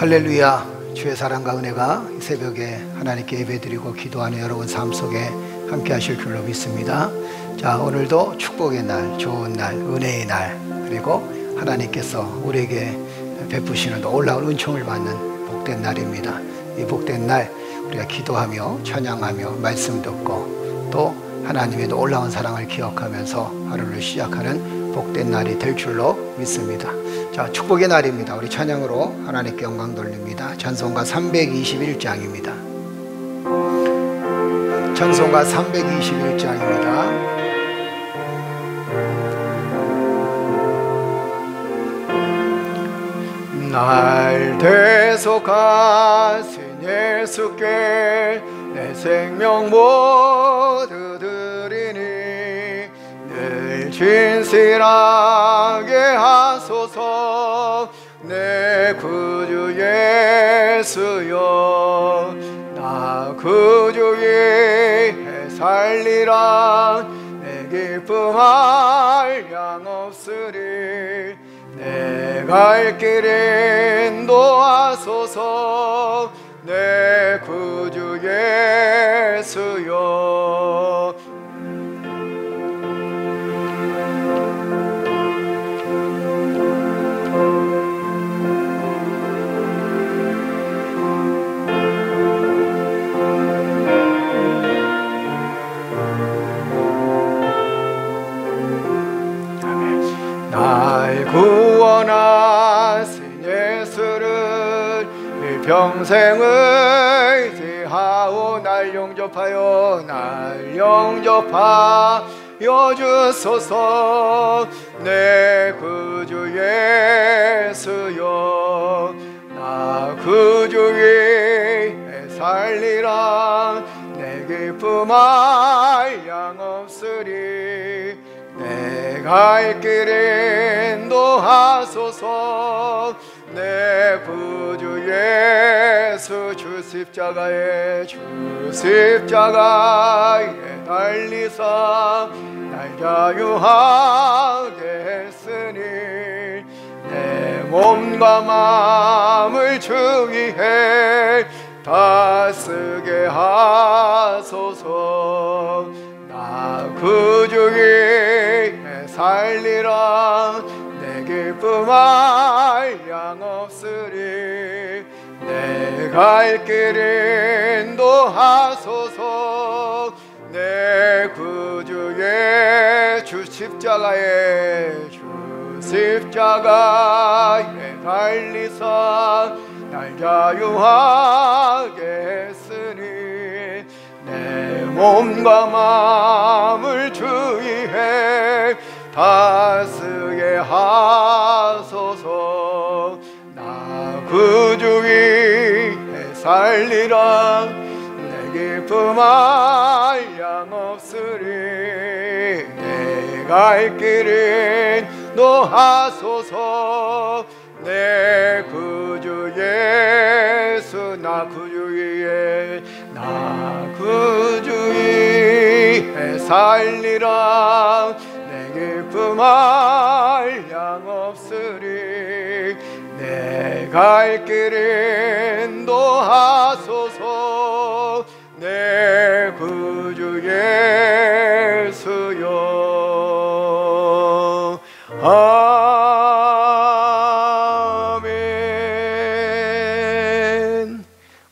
할렐루야. 주의 사랑과 은혜가 이 새벽에 하나님께 예배드리고 기도하는 여러분 삶 속에 함께 하실 줄로 믿습니다. 자, 오늘도 축복의 날, 좋은 날, 은혜의 날, 그리고 하나님께서 우리에게 베푸시는 놀라운 은총을 받는 복된 날입니다. 이 복된 날 우리가 기도하며 찬양하며 말씀 듣고 또 하나님의 놀라운 사랑을 기억하면서 하루를 시작하는 복된 날이 될 줄로 믿습니다. 자, 축복의 날입니다. 우리 찬양으로 하나님께 영광 돌립니다. 찬송가 321장입니다. 찬송가 321장입니다. 날 대속하신 예수께 내 생명 모두 드리니 늘 진실하게 하소서. 내 구주 예수여, 나 구주 위해 살리라. 내 기쁨 한량 없으리. 내 갈 길 인도하소서. 내 구주 예수여. 날 구원하신 예수를 일평생을 의지하오. 날 영접하여 주소서. 내 구주 예수여, 나 구주 위해 살리라. 내 기쁨 한량 없으리. 내 갈 길 인도하소서. 내 구주 예수, 주 십자가에 달리사 날 자유하게 했으니 내 몸과 마음을 주 위해 다쓰게 하소서. 나 구주 위해 살리라. 내 기쁨 한량 없으리. 내 갈 길 인도하소서. 내 구주 예수, 십자가에 달리사 날 자유하게 했으니 내 몸과 마음을 주 위해 다쓰게 하소서. 나 구주 위해 살리라. 내 기쁨 한량 없으리. 내 갈 길 인도하소서. 내 구주 예수, 나 구주 위해 살리라. 내 기쁨 한량 없으리. 내 갈 길 인도하소서. 내 구주 예수여. 아멘.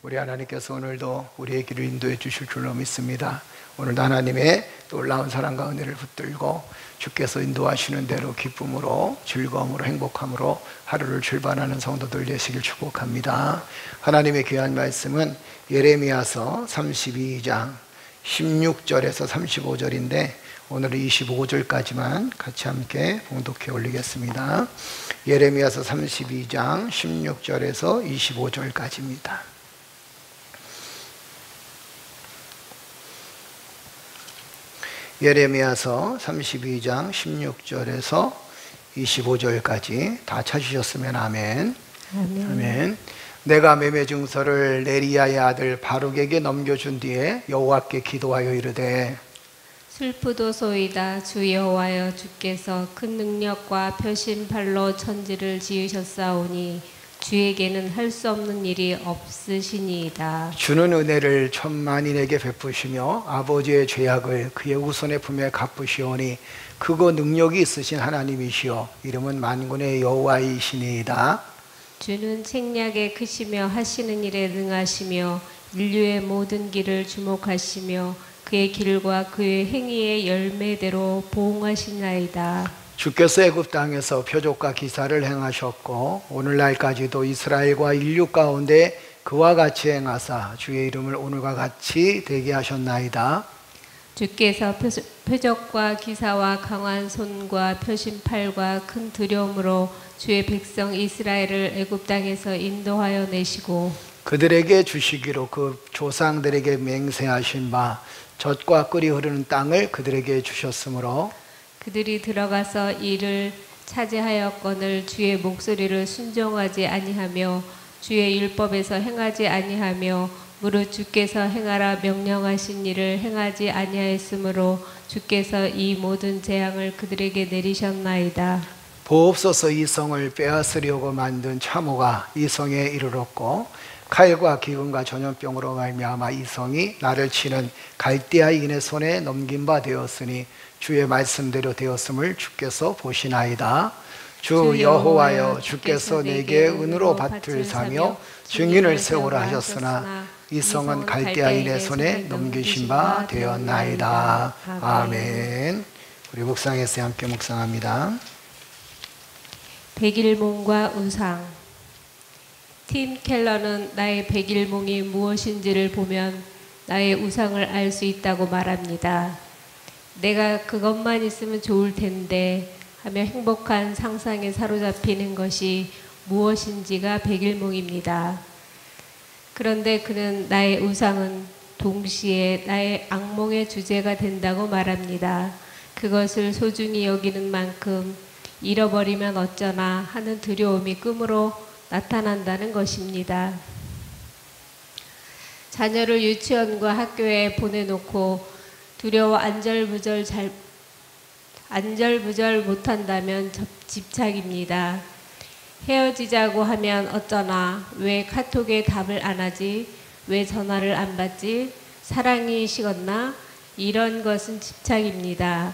우리 하나님께서 오늘도 우리의 길을 인도해 주실 줄로 믿습니다. 오늘도 하나님의 놀라운 사랑과 은혜를 붙들고 주께서 인도하시는 대로 기쁨으로, 즐거움으로, 행복함으로 하루를 출발하는 성도들 되시길 축복합니다. 하나님의 귀한 말씀은 예레미야서 32장 16절에서 35절인데 오늘은 25절까지만 같이 함께 봉독해 올리겠습니다. 예레미야서 32장 16절에서 25절까지입니다. 예레미야서 32장 16절에서 25절까지 다 찾으셨으면 아멘. 아멘. 아멘. 내가 매매 증서를 네리야의 아들 바룩에게 넘겨준 뒤에 여호와께 기도하여 이르되 슬프도소이다. 주 여호와여, 주께서 큰 능력과 표심팔로 천지를 지으셨사오니 주에게는 할 수 없는 일이 없으시니이다. 주는 은혜를 천만인에게 베푸시며 아버지의 죄악을 그의 우손의 품에 갚으시오니 크고 능력이 있으신 하나님이시여 이름은 만군의 여호와이시니이다. 주는 책략에 크시며 하시는 일에 능하시며 인류의 모든 길을 주목하시며 그의 길과 그의 행위의 열매대로 보응하시나이다. 주께서 애굽 땅에서 표적과 기사를 행하셨고 오늘날까지도 이스라엘과 인류 가운데 그와 같이 행하사 주의 이름을 오늘과 같이 되게 하셨나이다. 주께서 표적과 기사와 강한 손과 펴신 팔과 큰 두려움으로 주의 백성 이스라엘을 애굽 땅에서 인도하여 내시고 그들에게 주시기로 그 조상들에게 맹세하신 바 젖과 꿀이 흐르는 땅을 그들에게 주셨으므로 그들이 들어가서 이를 차지하였거늘 주의 목소리를 순종하지 아니하며 주의 율법에서 행하지 아니하며 무릇 주께서 행하라 명령하신 일을 행하지 아니하였으므로 주께서 이 모든 재앙을 그들에게 내리셨나이다. 보옵소서 이 성을 빼앗으려고 만든 참호가 이 성에 이르렀고 칼과 기근과 전염병으로 말미암아 이 성이 나를 치는 갈대아인의 손에 넘긴 바 되었으니 주의 말씀대로 되었음을 주께서 보시나이다. 주 여호와여 주께서 내게 은으로 밭을 사며 증인을 세우라 하셨으나 이 성은 갈대아인의 손에 넘기신 바 되었나이다. 아멘. 우리 묵상에서 함께 묵상합니다. 백일몽과 우상. 팀 켈러는 나의 백일몽이 무엇인지를 보면 나의 우상을 알 수 있다고 말합니다. 내가 그것만 있으면 좋을 텐데 하며 행복한 상상에 사로잡히는 것이 무엇인지가 백일몽입니다. 그런데 그는 나의 우상은 동시에 나의 악몽의 주제가 된다고 말합니다. 그것을 소중히 여기는 만큼 잃어버리면 어쩌나 하는 두려움이 꿈으로 나타난다는 것입니다. 자녀를 유치원과 학교에 보내놓고 두려워 안절부절 못한다면 집착입니다. 헤어지자고 하면 어쩌나 왜 카톡에 답을 안 하지? 왜 전화를 안 받지? 사랑이 식었나? 이런 것은 집착입니다.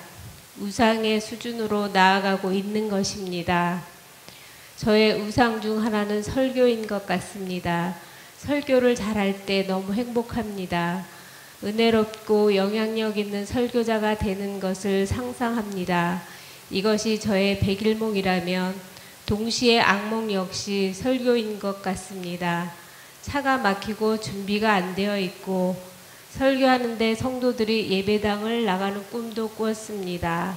우상의 수준으로 나아가고 있는 것입니다. 저의 우상 중 하나는 설교인 것 같습니다. 설교를 잘할 때 너무 행복합니다. 은혜롭고 영향력 있는 설교자가 되는 것을 상상합니다. 이것이 저의 백일몽이라면 동시에 악몽 역시 설교인 것 같습니다. 차가 막히고 준비가 안 되어 있고 설교하는데 성도들이 예배당을 나가는 꿈도 꾸었습니다.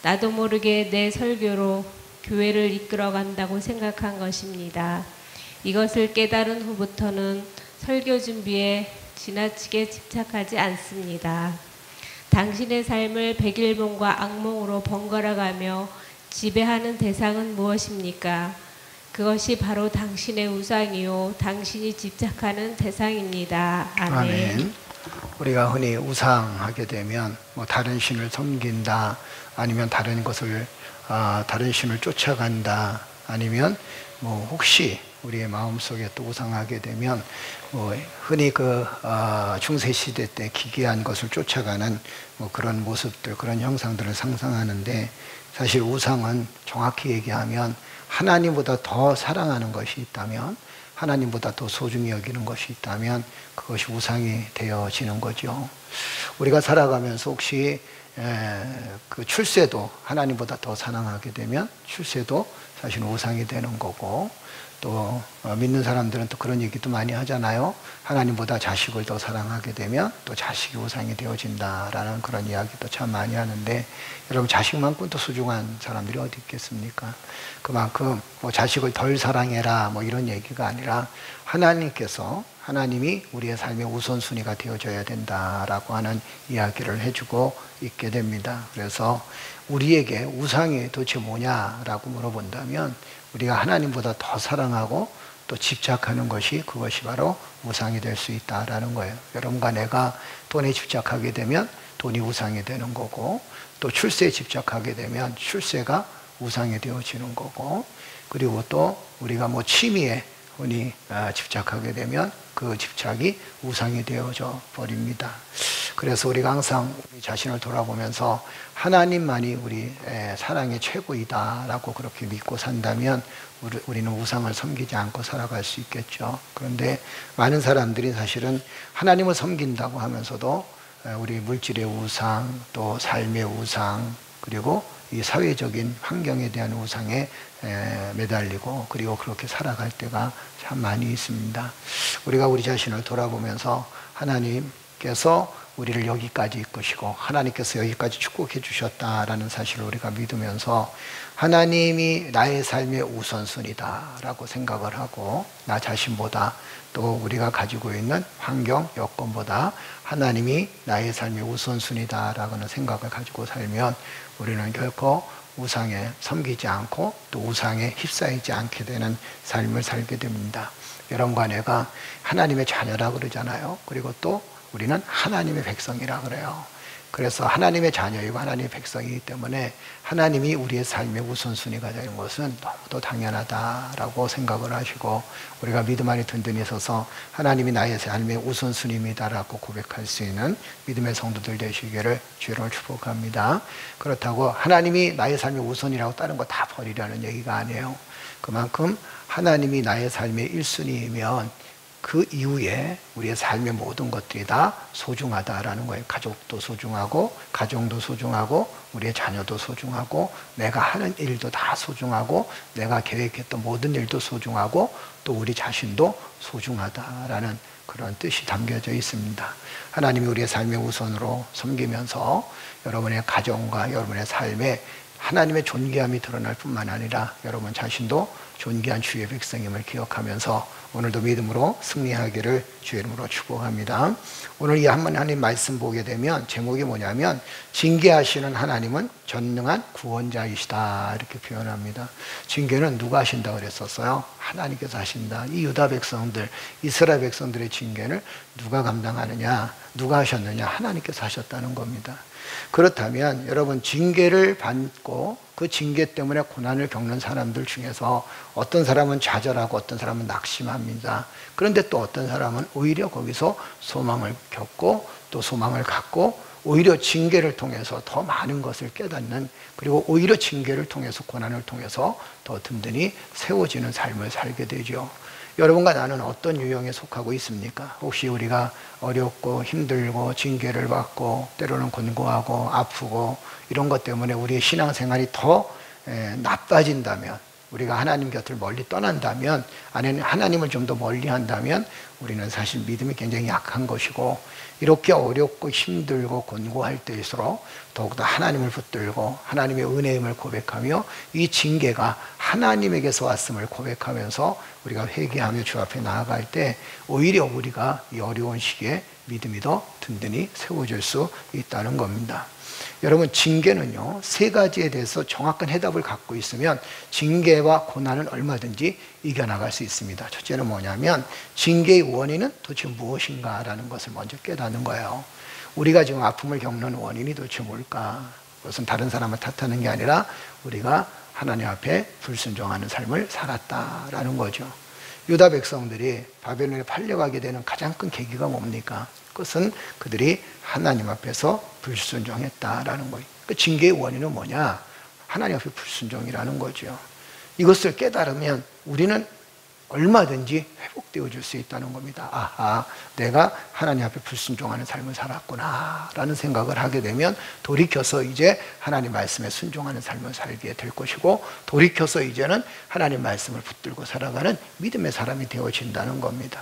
나도 모르게 내 설교로 교회를 이끌어 간다고 생각한 것입니다. 이것을 깨달은 후부터는 설교 준비에 지나치게 집착하지 않습니다. 당신의 삶을 백일몽과 악몽으로 번갈아가며 지배하는 대상은 무엇입니까? 그것이 바로 당신의 우상이요 당신이 집착하는 대상입니다. 아멘. 아멘. 우리가 흔히 우상하게 되면 뭐 다른 신을 섬긴다, 아니면 다른 것을 다른 신을 쫓아간다, 아니면 뭐 혹시 우리의 마음속에 또 우상하게 되면 뭐 흔히 그 중세 시대 때 기괴한 것을 쫓아가는 뭐 그런 모습들, 그런 형상들을 상상하는데, 사실 우상은 정확히 얘기하면 하나님보다 더 사랑하는 것이 있다면, 하나님보다 더 소중히 여기는 것이 있다면 그것이 우상이 되어지는 거죠. 우리가 살아가면서 혹시 그 출세도 하나님보다 더 사랑하게 되면 출세도 사실 우상이 되는 거고, 또 믿는 사람들은 또 그런 얘기도 많이 하잖아요. 하나님보다 자식을 더 사랑하게 되면 또 자식이 우상이 되어진다라는 그런 이야기도 참 많이 하는데, 여러분 자식만큼 또 소중한 사람들이 어디 있겠습니까? 그만큼 뭐 자식을 덜 사랑해라 뭐 이런 얘기가 아니라 하나님이 우리의 삶의 우선순위가 되어져야 된다라고 하는 이야기를 해주고 있게 됩니다. 그래서 우리에게 우상이 도대체 뭐냐라고 물어본다면 우리가 하나님보다 더 사랑하고 또 집착하는 것이, 그것이 바로 우상이 될 수 있다라는 거예요. 여러분과 내가 돈에 집착하게 되면 돈이 우상이 되는 거고, 또 출세에 집착하게 되면 출세가 우상이 되어지는 거고, 그리고 또 우리가 뭐 취미에 흔히 집착하게 되면 그 집착이 우상이 되어져 버립니다. 그래서 우리가 항상 우리 자신을 돌아보면서 하나님만이 우리 사랑의 최고이다라고 그렇게 믿고 산다면 우리는 우상을 섬기지 않고 살아갈 수 있겠죠. 그런데 많은 사람들이 사실은 하나님을 섬긴다고 하면서도 우리 물질의 우상, 또 삶의 우상, 그리고 이 사회적인 환경에 대한 우상에 매달리고 그리고 그렇게 살아갈 때가 참 많이 있습니다. 우리가 우리 자신을 돌아보면서 하나님께서 우리를 여기까지 이끄시고 하나님께서 여기까지 축복해 주셨다라는 사실을 우리가 믿으면서 하나님이 나의 삶의 우선순위다라고 생각을 하고 나 자신보다 또 우리가 가지고 있는 환경, 여건보다 하나님이 나의 삶의 우선순위다라는 생각을 가지고 살면 우리는 결코 우상에 섬기지 않고 또 우상에 휩싸이지 않게 되는 삶을 살게 됩니다. 여러분과 내가 하나님의 자녀라 그러잖아요. 그리고 또 우리는 하나님의 백성이라 그래요. 그래서 하나님의 자녀이고 하나님의 백성이기 때문에 하나님이 우리의 삶의 우선순위가 되는 것은 너무도 당연하다라고 생각을 하시고 우리가 믿음 안에 든든히 서서 하나님이 나의 삶의 우선순위입니다라고 고백할 수 있는 믿음의 성도들 되시기를 주로 축복합니다. 그렇다고 하나님이 나의 삶의 우선이라고 다른 거 다 버리라는 얘기가 아니에요. 그만큼 하나님이 나의 삶의 1순위이면 그 이후에 우리의 삶의 모든 것들이 다 소중하다라는 거예요. 가족도 소중하고 가정도 소중하고 우리의 자녀도 소중하고 내가 하는 일도 다 소중하고 내가 계획했던 모든 일도 소중하고 또 우리 자신도 소중하다라는 그런 뜻이 담겨져 있습니다. 하나님이 우리의 삶의 우선으로 섬기면서 여러분의 가정과 여러분의 삶에 하나님의 존귀함이 드러날 뿐만 아니라 여러분 자신도 존귀한 주의 백성임을 기억하면서 오늘도 믿음으로 승리하기를 주의 이름으로 축복합니다. 오늘 이 하나님 말씀 보게 되면 제목이 뭐냐면 징계하시는 하나님은 전능한 구원자이시다 이렇게 표현합니다. 징계는 누가 하신다고 그랬었어요? 하나님께서 하신다. 이 유다 백성들, 이스라엘 백성들의 징계를 누가 감당하느냐? 누가 하셨느냐? 하나님께서 하셨다는 겁니다. 그렇다면 여러분 징계를 받고 그 징계 때문에 고난을 겪는 사람들 중에서 어떤 사람은 좌절하고 어떤 사람은 낙심합니다. 그런데 또 어떤 사람은 오히려 거기서 소망을 겪고 또 소망을 갖고 오히려 징계를 통해서 더 많은 것을 깨닫는 그리고 오히려 징계를 통해서 고난을 통해서 더 든든히 세워지는 삶을 살게 되죠. 여러분과 나는 어떤 유형에 속하고 있습니까? 혹시 우리가 어렵고 힘들고 징계를 받고 때로는 곤고하고 아프고 이런 것 때문에 우리의 신앙생활이 더 나빠진다면 우리가 하나님 곁을 멀리 떠난다면 아니면 하나님을 좀 더 멀리 한다면 우리는 사실 믿음이 굉장히 약한 것이고 이렇게 어렵고 힘들고 곤고할 때일수록 더욱더 하나님을 붙들고 하나님의 은혜임을 고백하며 이 징계가 하나님에게서 왔음을 고백하면서 우리가 회개하며 주 앞에 나아갈 때 오히려 우리가 이 어려운 시기에 믿음이 더 든든히 세워질 수 있다는 겁니다. 여러분 징계는요 3가지에 대해서 정확한 해답을 갖고 있으면 징계와 고난은 얼마든지 이겨나갈 수 있습니다. 첫째는 뭐냐면 징계의 원인은 도대체 무엇인가 라는 것을 먼저 깨닫는 거예요. 우리가 지금 아픔을 겪는 원인이 도대체 뭘까? 그것은 다른 사람을 탓하는 게 아니라 우리가 하나님 앞에 불순종하는 삶을 살았다라는 거죠. 유다 백성들이 바벨론에 팔려가게 되는 가장 큰 계기가 뭡니까? 그것은 그들이 하나님 앞에서 불순종했다라는 거예요. 그 징계의 원인은 뭐냐? 하나님 앞에 불순종이라는 거죠. 이것을 깨달으면 우리는 얼마든지 회복되어 줄 수 있다는 겁니다. 아하, 내가 하나님 앞에 불순종하는 삶을 살았구나 라는 생각을 하게 되면 돌이켜서 이제 하나님 말씀에 순종하는 삶을 살게 될 것이고 돌이켜서 이제는 하나님 말씀을 붙들고 살아가는 믿음의 사람이 되어진다는 겁니다.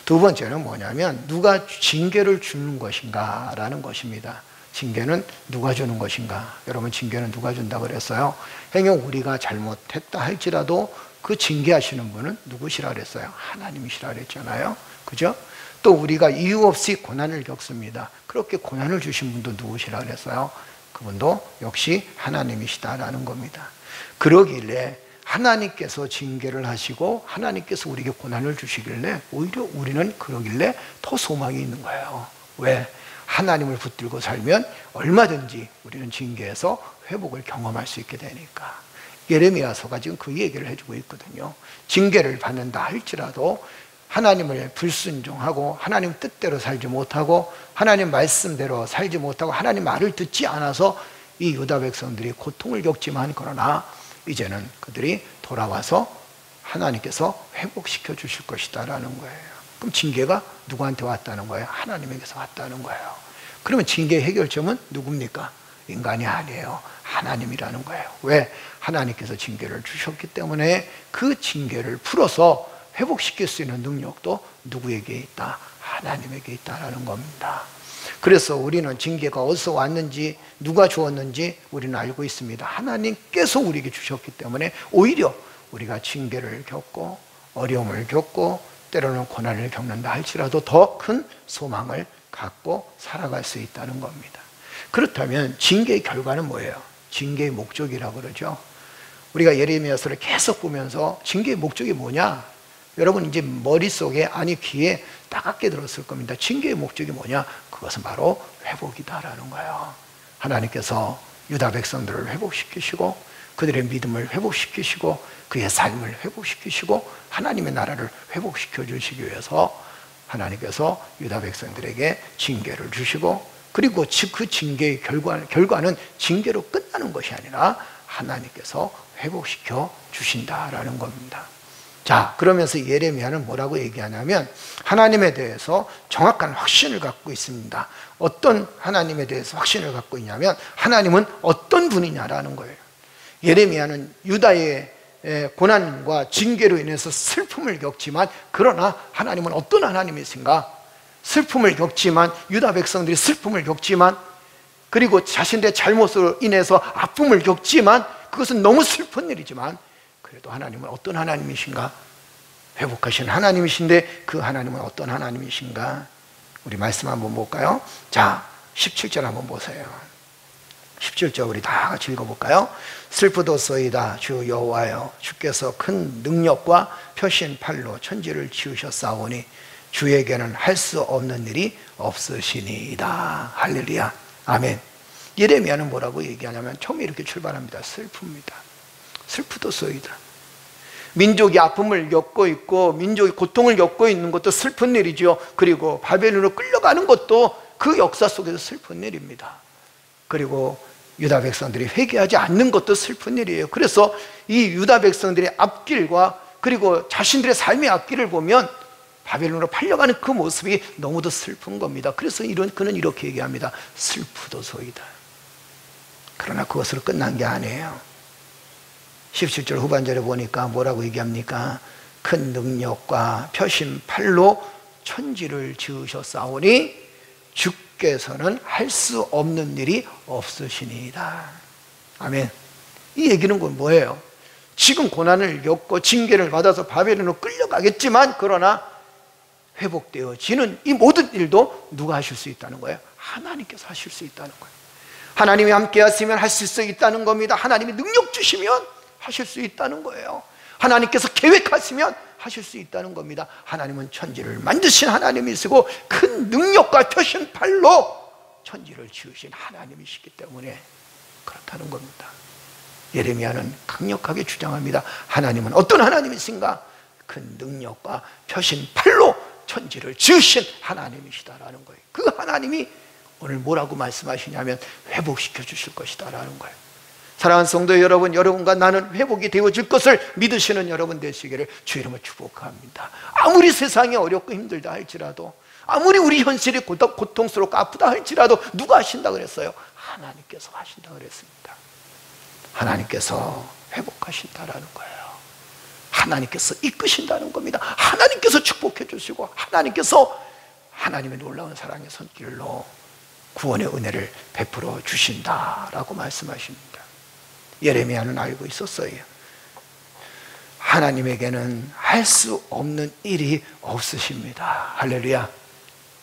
두 번째는 뭐냐면 누가 징계를 주는 것인가 라는 것입니다. 징계는 누가 주는 것인가? 여러분 징계는 누가 준다고 그랬어요? 행여 우리가 잘못했다 할지라도 그 징계하시는 분은 누구시라 그랬어요? 하나님이시라 그랬잖아요. 그죠? 또 우리가 이유 없이 고난을 겪습니다. 그렇게 고난을 주신 분도 누구시라 그랬어요? 그분도 역시 하나님이시다라는 겁니다. 그러길래 하나님께서 징계를 하시고 하나님께서 우리에게 고난을 주시길래 오히려 우리는 그러길래 더 소망이 있는 거예요. 왜? 하나님을 붙들고 살면 얼마든지 우리는 징계에서 회복을 경험할 수 있게 되니까. 예레미야서가 지금 그 얘기를 해주고 있거든요. 징계를 받는다 할지라도 하나님을 불순종하고 하나님 뜻대로 살지 못하고 하나님 말씀대로 살지 못하고 하나님 말을 듣지 않아서 이 유다 백성들이 고통을 겪지만, 그러나 이제는 그들이 돌아와서 하나님께서 회복시켜 주실 것이다 라는 거예요. 그럼 징계가 누구한테 왔다는 거예요? 하나님에게서 왔다는 거예요. 그러면 징계의 해결점은 누굽니까? 인간이 아니에요. 하나님이라는 거예요. 왜? 하나님께서 징계를 주셨기 때문에 그 징계를 풀어서 회복시킬 수 있는 능력도 누구에게 있다? 하나님에게 있다라는 겁니다. 그래서 우리는 징계가 어디서 왔는지, 누가 주었는지 우리는 알고 있습니다. 하나님께서 우리에게 주셨기 때문에 오히려 우리가 징계를 겪고 어려움을 겪고 때로는 고난을 겪는다 할지라도 더 큰 소망을 갖고 살아갈 수 있다는 겁니다. 그렇다면 징계의 결과는 뭐예요? 징계의 목적이라고 그러죠. 우리가 예레미야서를 계속 보면서 징계의 목적이 뭐냐? 여러분 이제 머릿속에, 아니 귀에 따갑게 들었을 겁니다. 징계의 목적이 뭐냐? 그것은 바로 회복이다라는 거예요. 하나님께서 유다 백성들을 회복시키시고 그들의 믿음을 회복시키시고 그의 삶을 회복시키시고 하나님의 나라를 회복시켜 주시기 위해서 하나님께서 유다 백성들에게 징계를 주시고, 그리고 그 징계의 결과는 징계로 끝나는 것이 아니라 하나님께서 회복시켜 주신다라는 겁니다. 자, 그러면서 예레미야는 뭐라고 얘기하냐면 하나님에 대해서 정확한 확신을 갖고 있습니다. 어떤 하나님에 대해서 확신을 갖고 있냐면 하나님은 어떤 분이냐라는 거예요. 예레미야는 유다의 고난과 징계로 인해서 슬픔을 겪지만, 그러나 하나님은 어떤 하나님이신가? 슬픔을 겪지만, 유다 백성들이 슬픔을 겪지만, 그리고 자신들의 잘못으로 인해서 아픔을 겪지만, 그것은 너무 슬픈 일이지만 그래도 하나님은 어떤 하나님이신가? 회복하신 하나님이신데 그 하나님은 어떤 하나님이신가? 우리 말씀 한번 볼까요? 자, 17절 한번 보세요. 17절 우리 다 같이 읽어볼까요? 슬프도소이다 주 여호와여, 주께서 큰 능력과 펴신 팔로 천지를 지으셨사오니 주에게는 할 수 없는 일이 없으시니이다. 할렐루야, 아멘. 예레미야는 뭐라고 얘기하냐면 처음에 이렇게 출발합니다. 슬픕니다. 슬프도소이다. 민족이 아픔을 겪고 있고 민족이 고통을 겪고 있는 것도 슬픈 일이죠. 그리고 바벨론으로 끌려가는 것도 그 역사 속에서 슬픈 일입니다. 그리고 유다 백성들이 회개하지 않는 것도 슬픈 일이에요. 그래서 이 유다 백성들의 앞길과 그리고 자신들의 삶의 앞길을 보면 바벨론으로 팔려가는 그 모습이 너무도 슬픈 겁니다. 그래서 그는 이렇게 얘기합니다. 슬프도소이다. 그러나 그것으로 끝난 게 아니에요. 17절 후반절에 보니까 뭐라고 얘기합니까? 큰 능력과 펴신 팔로 천지를 지으셨사오니 주께서는 할 수 없는 일이 없으시니이다. 아멘. 이 얘기는 뭐예요? 지금 고난을 겪고 징계를 받아서 바벨론으로 끌려가겠지만, 그러나 회복되어지는 이 모든 일도 누가 하실 수 있다는 거예요? 하나님께서 하실 수 있다는 거예요. 하나님이 함께 하시면 하실 수 있다는 겁니다. 하나님이 능력 주시면 하실 수 있다는 거예요. 하나님께서 계획하시면 하실 수 있다는 겁니다. 하나님은 천지를 만드신 하나님이시고 큰 능력과 펴신 팔로 천지를 지으신 하나님이시기 때문에 그렇다는 겁니다. 예레미야는 강력하게 주장합니다. 하나님은 어떤 하나님이신가? 큰 능력과 펴신 팔로 천지를 지으신 하나님이시다라는 거예요. 그 하나님이 오늘 뭐라고 말씀하시냐면 회복시켜 주실 것이다라는 거예요. 사랑하는 성도 여러분, 여러분과 나는 회복이 되어질 것을 믿으시는 여러분 되시기를 주 이름으로 축복합니다. 아무리 세상이 어렵고 힘들다 할지라도, 아무리 우리 현실이 고통스럽고 아프다 할지라도 누가 하신다 그랬어요? 하나님께서 하신다 그랬습니다. 하나님께서 회복하신다라는 거예요. 하나님께서 이끄신다는 겁니다. 하나님께서 축복해 주시고 하나님께서 하나님의 놀라운 사랑의 손길로 구원의 은혜를 베풀어 주신다라고 말씀하십니다. 예레미야는 알고 있었어요. 하나님에게는 할 수 없는 일이 없으십니다. 할렐루야.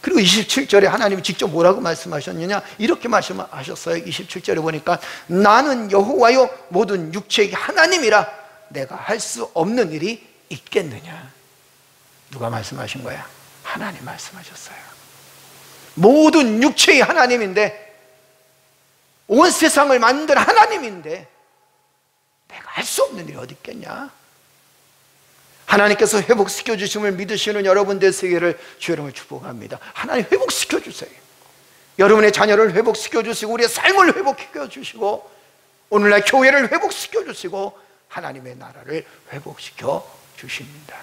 그리고 27절에 하나님이 직접 뭐라고 말씀하셨느냐? 이렇게 말씀하셨어요. 27절에 보니까 나는 여호와요 모든 육체의 하나님이라 내가 할 수 없는 일이 있겠느냐? 누가 말씀하신 거야? 하나님 말씀하셨어요. 모든 육체의 하나님인데, 온 세상을 만든 하나님인데 내가 할 수 없는 일이 어디 있겠냐? 하나님께서 회복시켜 주심을 믿으시는 여러분들 세계를 주의 이름으로 축복합니다. 하나님 회복시켜 주세요. 여러분의 자녀를 회복시켜 주시고 우리의 삶을 회복시켜 주시고 오늘날 교회를 회복시켜 주시고 하나님의 나라를 회복시켜 주십니다.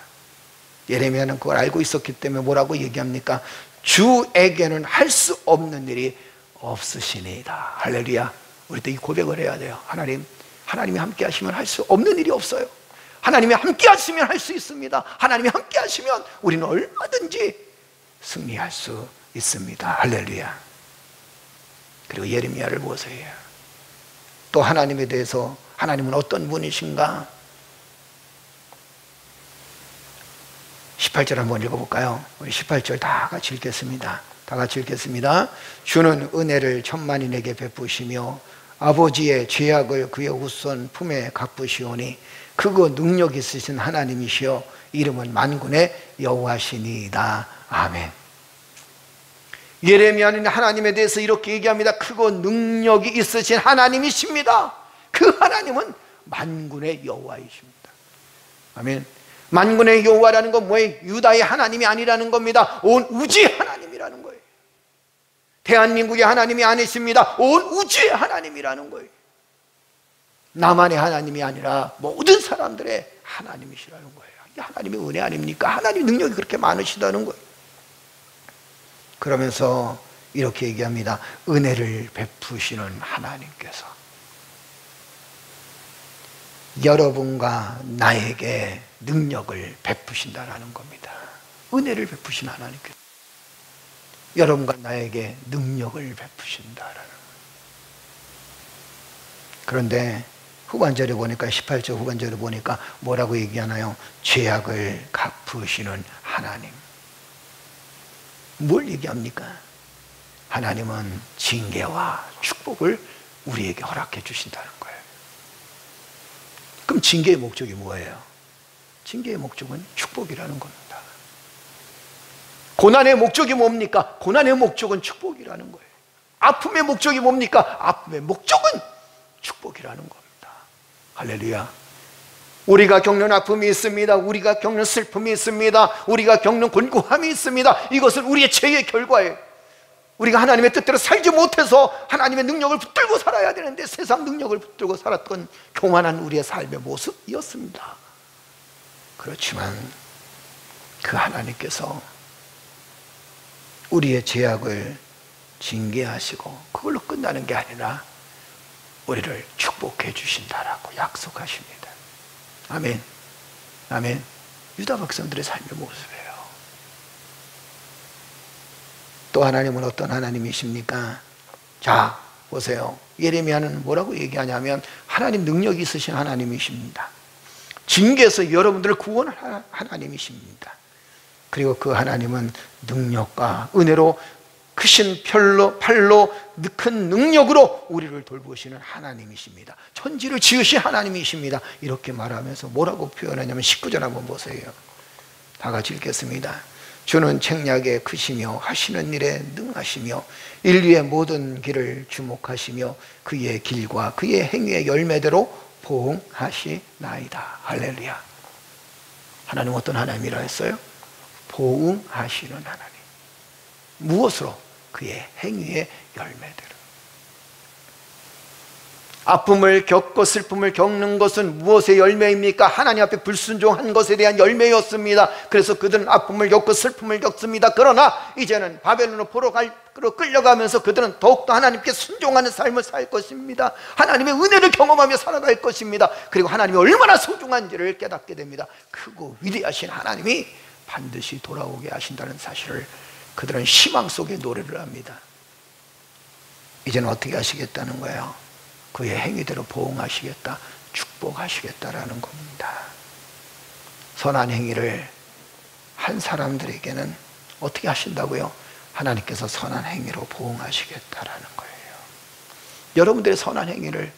예레미야는 그걸 알고 있었기 때문에 뭐라고 얘기합니까? 주에게는 할 수 없는 일이 없으시니이다. 할렐루야. 우리도 이 고백을 해야 돼요. 하나님이 함께 하시면 할 수 없는 일이 없어요. 하나님이 함께 하시면 할 수 있습니다. 하나님이 함께 하시면 우리는 얼마든지 승리할 수 있습니다. 할렐루야. 그리고 예레미야를 보세요. 또 하나님에 대해서 하나님은 어떤 분이신가? 18절 한번 읽어볼까요? 우리 18절 다 같이 읽겠습니다. 다 같이 읽겠습니다. 주는 은혜를 천만인에게 베푸시며 아버지의 죄악을 그의 후손 품에 갚으시오니 그거 능력 있으신 하나님이시여 이름은 만군의 여호와시니이다. 아멘. 예레미야는 하나님에 대해서 이렇게 얘기합니다. 크고 능력이 있으신 하나님이십니다. 그 하나님은 만군의 여호와이십니다. 아멘. 만군의 여호와라는 건 뭐예요? 유다의 하나님이 아니라는 겁니다. 온 우주의 하나님이라는 거예요. 대한민국의 하나님이 아니십니다. 온 우주의 하나님이라는 거예요. 나만의 하나님이 아니라 모든 사람들의 하나님이시라는 거예요. 이게 하나님의 은혜 아닙니까? 하나님의 능력이 그렇게 많으시다는 거예요. 그러면서 이렇게 얘기합니다. 은혜를 베푸시는 하나님께서 여러분과 나에게 능력을 베푸신다라는 겁니다. 은혜를 베푸신 하나님께서 여러분과 나에게 능력을 베푸신다라는 거예요. 그런데 후반절에 보니까 18절 후반절에 보니까 뭐라고 얘기하나요? 죄악을 갚으시는 하나님. 뭘 얘기합니까? 하나님은 징계와 축복을 우리에게 허락해 주신다는 거예요. 그럼 징계의 목적이 뭐예요? 징계의 목적은 축복이라는 겁니다. 고난의 목적이 뭡니까? 고난의 목적은 축복이라는 거예요. 아픔의 목적이 뭡니까? 아픔의 목적은 축복이라는 겁니다. 할렐루야. 우리가 겪는 아픔이 있습니다. 우리가 겪는 슬픔이 있습니다. 우리가 겪는 곤고함이 있습니다. 이것은 우리의 죄의 결과예요. 우리가 하나님의 뜻대로 살지 못해서 하나님의 능력을 붙들고 살아야 되는데 세상 능력을 붙들고 살았던 교만한 우리의 삶의 모습이었습니다. 그렇지만 그 하나님께서 우리의 죄악을 징계하시고 그걸로 끝나는 게 아니라 우리를 축복해 주신다라고 약속하십니다. 아멘. 아멘. 유다 백성들의 삶의 모습이에요. 또 하나님은 어떤 하나님이십니까? 자, 보세요. 예레미야는 뭐라고 얘기하냐면 하나님 능력이 있으신 하나님이십니다. 징계에서 여러분들을 구원할 하나님이십니다. 그리고 그 하나님은 능력과 은혜로 크신 팔로 큰 능력으로 우리를 돌보시는 하나님이십니다. 천지를 지으신 하나님이십니다. 이렇게 말하면서 뭐라고 표현하냐면 19절 한번 보세요. 다 같이 읽겠습니다. 주는 책략에 크시며 하시는 일에 능하시며 인류의 모든 길을 주목하시며 그의 길과 그의 행위의 열매대로 보응하시나이다. 할렐루야. 하나님 어떤 하나님이라 했어요? 보응하시는 하나님. 무엇으로? 그의 행위의 열매대로. 아픔을 겪고 슬픔을 겪는 것은 무엇의 열매입니까? 하나님 앞에 불순종한 것에 대한 열매였습니다. 그래서 그들은 아픔을 겪고 슬픔을 겪습니다. 그러나 이제는 바벨론으로 포로로 끌려가면서 그들은 더욱더 하나님께 순종하는 삶을 살 것입니다. 하나님의 은혜를 경험하며 살아갈 것입니다. 그리고 하나님이 얼마나 소중한지를 깨닫게 됩니다. 크고 위대하신 하나님이 반드시 돌아오게 하신다는 사실을 그들은 희망 속에 노래를 합니다. 이제는 어떻게 하시겠다는 거예요? 그의 행위대로 보응하시겠다, 축복하시겠다라는 겁니다. 선한 행위를 한 사람들에게는 어떻게 하신다고요? 하나님께서 선한 행위로 보응하시겠다라는 거예요. 여러분들의 선한 행위를,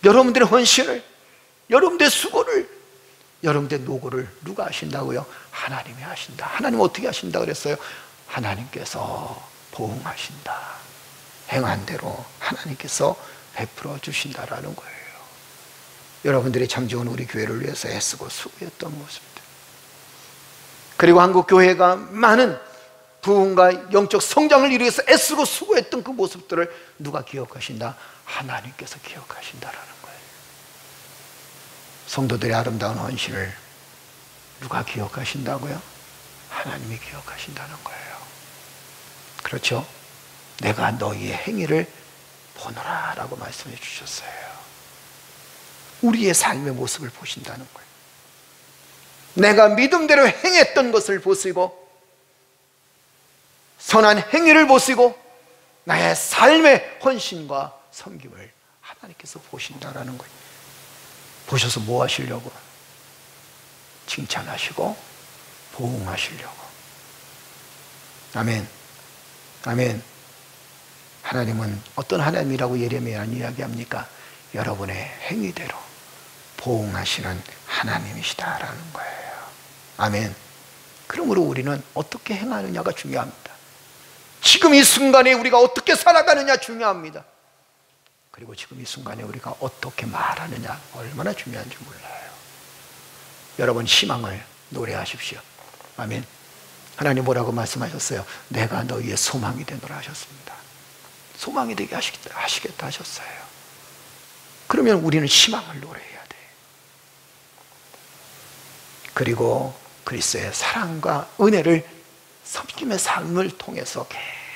여러분들의 헌신을, 여러분들의 수고를, 여러분들의 노고를 누가 하신다고요? 하나님이 하신다. 하나님 어떻게 하신다 그랬어요? 하나님께서 보응하신다. 행한 대로 하나님께서 베풀어 주신다라는 거예요. 여러분들이 참 좋은 우리 교회를 위해서 애쓰고 수고했던 모습들, 그리고 한국 교회가 많은 부흥과 영적 성장을 이루기 위해서 애쓰고 수고했던 그 모습들을 누가 기억하신다? 하나님께서 기억하신다라는 거예요. 성도들의 아름다운 헌신을 누가 기억하신다고요? 하나님이 기억하신다는 거예요. 그렇죠? 내가 너희의 행위를 보노라 라고 말씀해 주셨어요. 우리의 삶의 모습을 보신다는 거예요. 내가 믿음대로 행했던 것을 보시고, 선한 행위를 보시고, 나의 삶의 헌신과 섬김을 하나님께서 보신다라는 거예요. 보셔서 뭐 하시려고? 칭찬하시고 보응하시려고. 아멘. 아멘. 하나님은 어떤 하나님이라고 예레미야는 이야기합니까? 여러분의 행위대로 보응하시는 하나님이시다라는 거예요. 아멘. 그러므로 우리는 어떻게 행하느냐가 중요합니다. 지금 이 순간에 우리가 어떻게 살아가느냐 중요합니다. 그리고 지금 이 순간에 우리가 어떻게 말하느냐 얼마나 중요한지 몰라요. 여러분, 희망을 노래하십시오. 아멘. 하나님 뭐라고 말씀하셨어요? 내가 너희의 소망이 되노라 하셨습니다. 소망이 되게 하시겠다 하셨어요. 그러면 우리는 희망을 노래해야 돼. 그리고 그리스도의 사랑과 은혜를 섬김의 삶을 통해서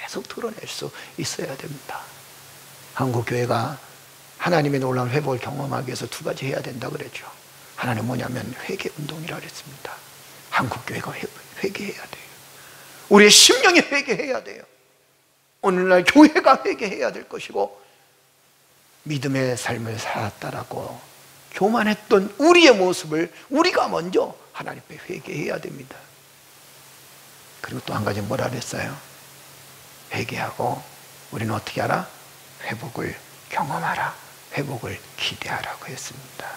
계속 드러낼 수 있어야 됩니다. 한국교회가 하나님의 놀라운 회복을 경험하기 위해서 두 가지 해야 된다 그랬죠. 하나는 뭐냐면 회개운동이라고 그랬습니다. 한국교회가 회개해야 돼요. 우리의 심령이 회개해야 돼요. 오늘날 교회가 회개해야 될 것이고, 믿음의 삶을 살았다라고 교만했던 우리의 모습을 우리가 먼저 하나님 앞에 회개해야 됩니다. 그리고 또 한 가지 뭐라 그랬어요? 회개하고 우리는 어떻게 하라? 회복을 경험하라, 회복을 기대하라고 했습니다.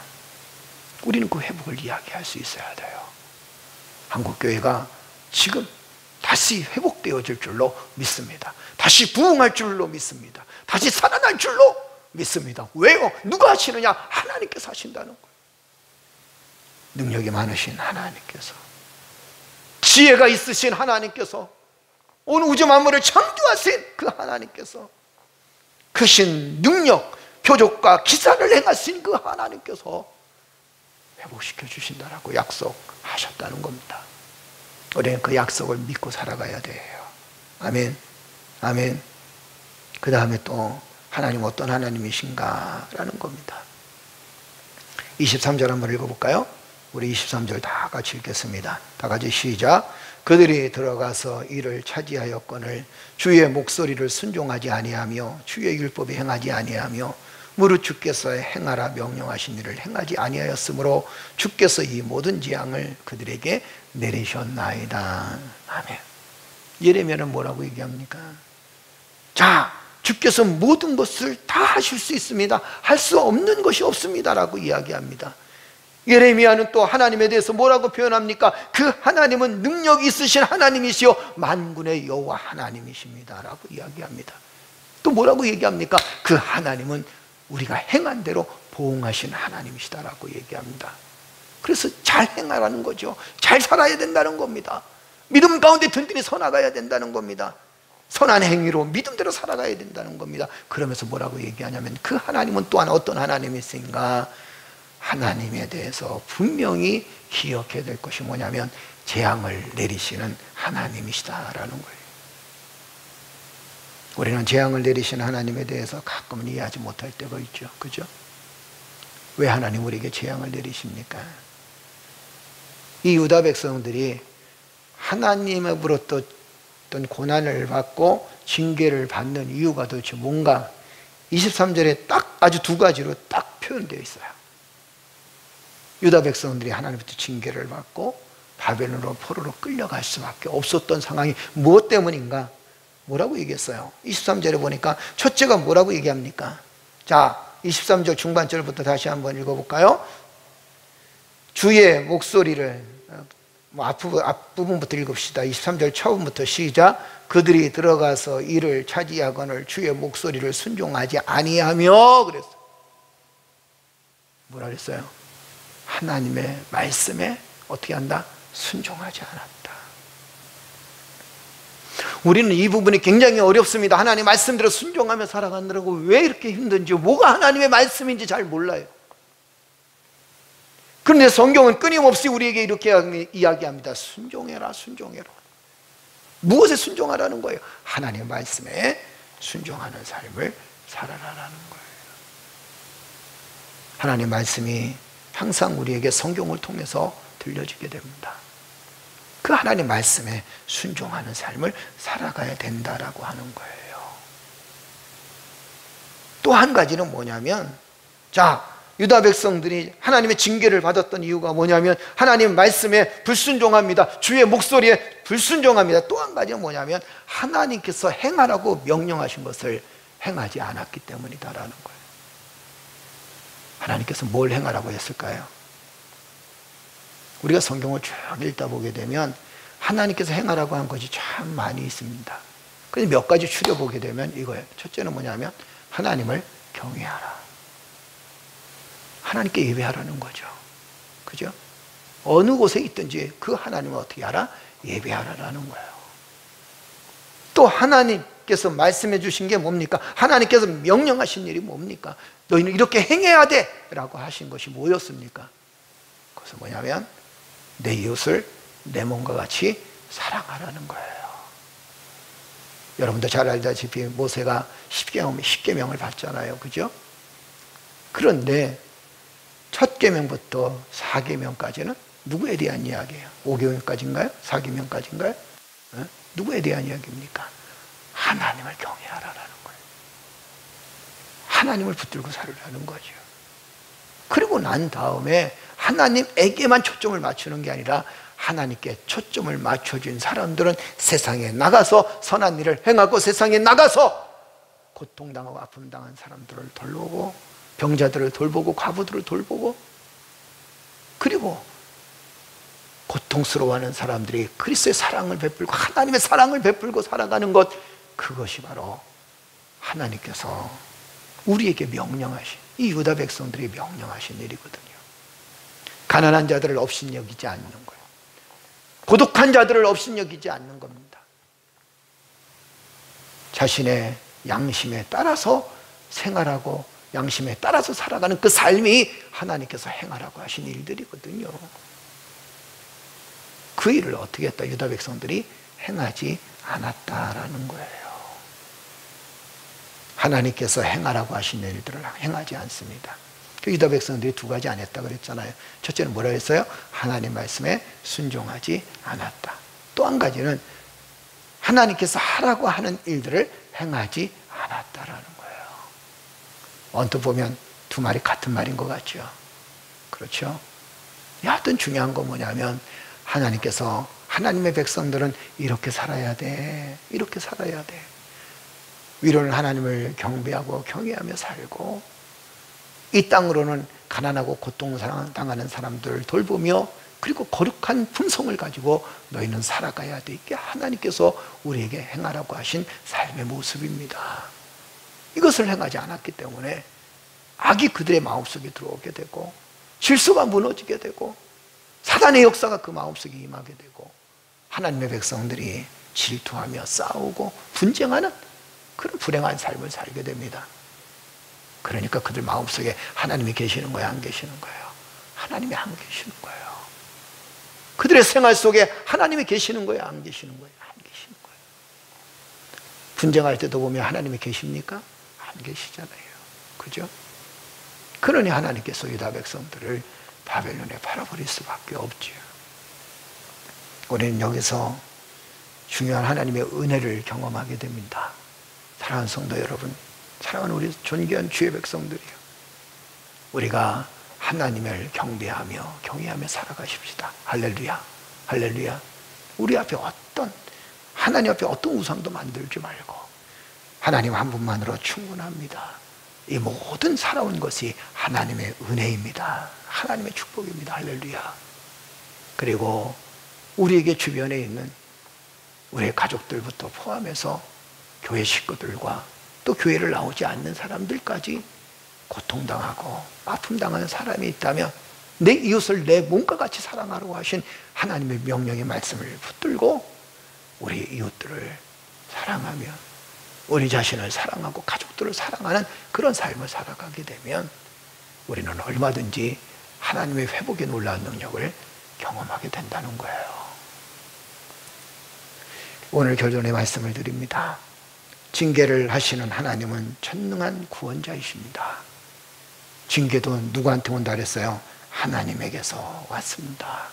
우리는 그 회복을 이야기할 수 있어야 돼요. 한국교회가 지금 다시 회복되어질 줄로 믿습니다. 다시 부흥할 줄로 믿습니다. 다시 살아날 줄로 믿습니다. 왜요? 누가 하시느냐? 하나님께서 하신다는 거예요. 능력이 많으신 하나님께서, 지혜가 있으신 하나님께서, 온 우주 만물을 창조하신 그 하나님께서, 크신 능력, 표적과 기사를 행하신 그 하나님께서 회복시켜 주신다라고 약속하셨다는 겁니다. 우리는 그 약속을 믿고 살아가야 돼요. 아멘. 아멘. 그 다음에 또 하나님 어떤 하나님이신가라는 겁니다. 23절 한번 읽어볼까요? 우리 23절 다 같이 읽겠습니다. 다 같이 시작. 그들이 들어가서 이를 차지하였거늘 주의 목소리를 순종하지 아니하며 주의 율법에 행하지 아니하며 무릇 주께서 행하라 명령하신 일을 행하지 아니하였으므로 주께서 이 모든 재앙을 그들에게 내리셨나이다. 아멘. 예레미야는 뭐라고 얘기합니까? 자, 주께서 모든 것을 다 하실 수 있습니다. 할 수 없는 것이 없습니다라고 이야기합니다. 예레미야는 또 하나님에 대해서 뭐라고 표현합니까? 그 하나님은 능력 있으신 하나님이시요 만군의 여호와 하나님이십니다라고 이야기합니다. 또 뭐라고 얘기합니까? 그 하나님은 우리가 행한 대로 보응하신 하나님이시다라고 얘기합니다. 그래서 잘 행하라는 거죠. 잘 살아야 된다는 겁니다. 믿음 가운데 든든히 서나가야 된다는 겁니다. 선한 행위로 믿음대로 살아가야 된다는 겁니다. 그러면서 뭐라고 얘기하냐면 그 하나님은 또한 어떤 하나님이신가? 하나님에 대해서 분명히 기억해야 될 것이 뭐냐면 재앙을 내리시는 하나님이시다라는 거예요. 우리는 재앙을 내리시는 하나님에 대해서 가끔은 이해하지 못할 때가 있죠. 그죠? 왜 하나님 우리에게 재앙을 내리십니까? 이 유다 백성들이 하나님으로부터 어떤 고난을 받고 징계를 받는 이유가 도대체 뭔가 23절에 딱 아주 두 가지로 딱 표현되어 있어요. 유다 백성들이 하나님부터 징계를 받고 바벨론으로 포로로 끌려갈 수밖에 없었던 상황이 무엇 때문인가? 뭐라고 얘기했어요? 23절에 보니까 첫째가 뭐라고 얘기합니까? 자, 23절 중반절부터 다시 한번 읽어볼까요? 주의 목소리를 앞부분부터 읽읍시다. 23절 처음부터 시작. 그들이 들어가서 이를 차지하거늘 주의 목소리를 순종하지 아니하며 그랬어요. 뭐라 그랬어요? 하나님의 말씀에 어떻게 한다? 순종하지 않았다. 우리는 이 부분이 굉장히 어렵습니다. 하나님 말씀대로 순종하며 살아가느라고 왜 이렇게 힘든지, 뭐가 하나님의 말씀인지 잘 몰라요. 그런데 성경은 끊임없이 우리에게 이렇게 이야기합니다. 순종해라, 순종해라. 무엇에 순종하라는 거예요? 하나님의 말씀에 순종하는 삶을 살아라라는 거예요. 하나님의 말씀이 항상 우리에게 성경을 통해서 들려지게 됩니다. 그 하나님 말씀에 순종하는 삶을 살아가야 된다라고 하는 거예요. 또 한 가지는 뭐냐면, 자, 유다 백성들이 하나님의 징계를 받았던 이유가 뭐냐면 하나님 말씀에 불순종합니다. 주의 목소리에 불순종합니다. 또 한 가지는 뭐냐면 하나님께서 행하라고 명령하신 것을 행하지 않았기 때문이다라는 거예요. 하나님께서 뭘 행하라고 했을까요? 우리가 성경을 쭉 읽다 보게 되면 하나님께서 행하라고 한 것이 참 많이 있습니다. 그래서 몇 가지 추려보게 되면 이거예요. 첫째는 뭐냐면 하나님을 경외하라. 하나님께 예배하라는 거죠. 그죠? 어느 곳에 있든지 그 하나님을 어떻게 하라? 예배하라는 거예요. 또 하나님께서 말씀해 주신 게 뭡니까? 하나님께서 명령하신 일이 뭡니까? 너희는 이렇게 행해야 돼! 라고 하신 것이 뭐였습니까? 그것은 뭐냐면 내 이웃을 내 몸과 같이 사랑하라는 거예요. 여러분도 잘 알다시피 모세가 10계명을 받잖아요. 그죠? 그런데 첫 계명부터 4계명까지는 누구에 대한 이야기예요? 5계명까지인가요? 4계명까지인가요? 누구에 대한 이야기입니까? 하나님을 경외하라는 거예요. 하나님을 붙들고 살으라는 거죠. 그리고 난 다음에 하나님에게만 초점을 맞추는 게 아니라 하나님께 초점을 맞춰준 사람들은 세상에 나가서 선한 일을 행하고 세상에 나가서 고통당하고 아픔당한 사람들을 돌보고 병자들을 돌보고 과부들을 돌보고 그리고 고통스러워하는 사람들이 그리스도의 사랑을 베풀고 하나님의 사랑을 베풀고 살아가는 것, 그것이 바로 하나님께서 우리에게 명령하신, 이 유다 백성들이 명령하신 일이거든요. 가난한 자들을 업신여기지 않는 거예요. 고독한 자들을 업신여기지 않는 겁니다. 자신의 양심에 따라서 생활하고 양심에 따라서 살아가는 그 삶이 하나님께서 행하라고 하신 일들이거든요. 그 일을 어떻게 했다? 유다 백성들이 행하지 않았다라는 거예요. 하나님께서 행하라고 하신 일들을 행하지 않습니다. 그 유다 백성들이 두 가지 안 했다 그랬잖아요. 첫째는 뭐라 했어요? 하나님 말씀에 순종하지 않았다. 또 한 가지는 하나님께서 하라고 하는 일들을 행하지 않았다라는 거예요. 언뜻 보면 두 말이 같은 말인 것 같죠. 그렇죠? 여하튼 중요한 건 뭐냐면 하나님께서 하나님의 백성들은 이렇게 살아야 돼. 이렇게 살아야 돼. 위로는 하나님을 경배하고 경외하며 살고 이 땅으로는 가난하고 고통당하는 사람들을 돌보며 그리고 거룩한 품성을 가지고 너희는 살아가야 돼. 이게 하나님께서 우리에게 행하라고 하신 삶의 모습입니다. 이것을 행하지 않았기 때문에 악이 그들의 마음속에 들어오게 되고 질서가 무너지게 되고 사단의 역사가 그 마음속에 임하게 되고 하나님의 백성들이 질투하며 싸우고 분쟁하는 그런 불행한 삶을 살게 됩니다. 그러니까 그들 마음속에 하나님이 계시는 거예요? 안 계시는 거예요? 하나님이 안 계시는 거예요. 그들의 생활 속에 하나님이 계시는 거예요? 안 계시는 거예요? 안 계시는 거예요. 분쟁할 때도 보면 하나님이 계십니까? 안 계시잖아요. 그죠? 그러니 하나님께서 유다 백성들을 바벨론에 팔아버릴 수밖에 없죠. 우리는 여기서 중요한 하나님의 은혜를 경험하게 됩니다. 사랑하는 성도 여러분, 사랑하는 우리 존귀한 주의 백성들이요, 우리가 하나님을 경배하며 경외하며 살아가십시다. 할렐루야, 할렐루야. 우리 앞에 하나님 앞에 어떤 우상도 만들지 말고 하나님 한 분만으로 충분합니다. 이 모든 살아온 것이 하나님의 은혜입니다. 하나님의 축복입니다. 할렐루야. 그리고 우리에게 주변에 있는 우리의 가족들부터 포함해서 교회 식구들과 또 교회를 나오지 않는 사람들까지 고통당하고 아픔당하는 사람이 있다면 내 이웃을 내 몸과 같이 사랑하라고 하신 하나님의 명령의 말씀을 붙들고 우리 이웃들을 사랑하며 우리 자신을 사랑하고 가족들을 사랑하는 그런 삶을 살아가게 되면 우리는 얼마든지 하나님의 회복의 놀라운 능력을 경험하게 된다는 거예요. 오늘 결론의 말씀을 드립니다. 징계를 하시는 하나님은 전능한 구원자이십니다. 징계도 누구한테 온다 그랬어요? 하나님에게서 왔습니다.